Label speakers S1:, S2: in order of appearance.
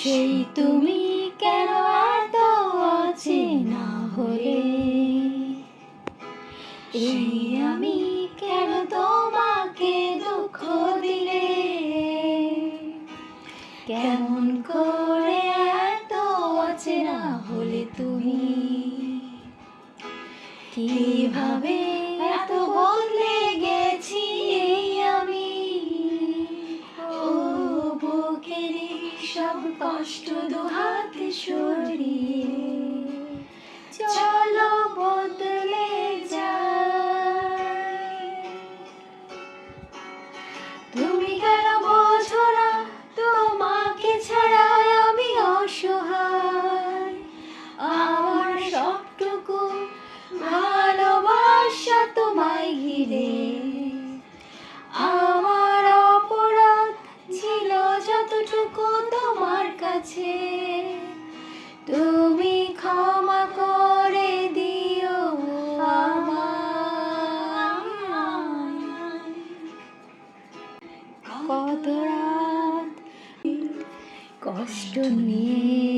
S1: সেই তুমি কেন এত অচেনা হলে, এই আমি কেন তোমাকে দুঃখ দিলে, কেমন করে এত অচেনা হলে তুমি, কিভাবে এত বদলে গেছি এই আমি। ও বুকের সব কষ্ট দুহাতে সরিয়ে চলো বদলে যাই। তুমি কেন বোঝো না তোমাকে ছাড়া আমি অসহায়, আমার সবটুকু ভালোবাসা তোমায় ঘিরে, আমার অপরাধ ছিল যতটুকু তোমার কাছে, তুমি ক্ষমা করে দিও আমায়। কত রাত কষ্ট নিয়ে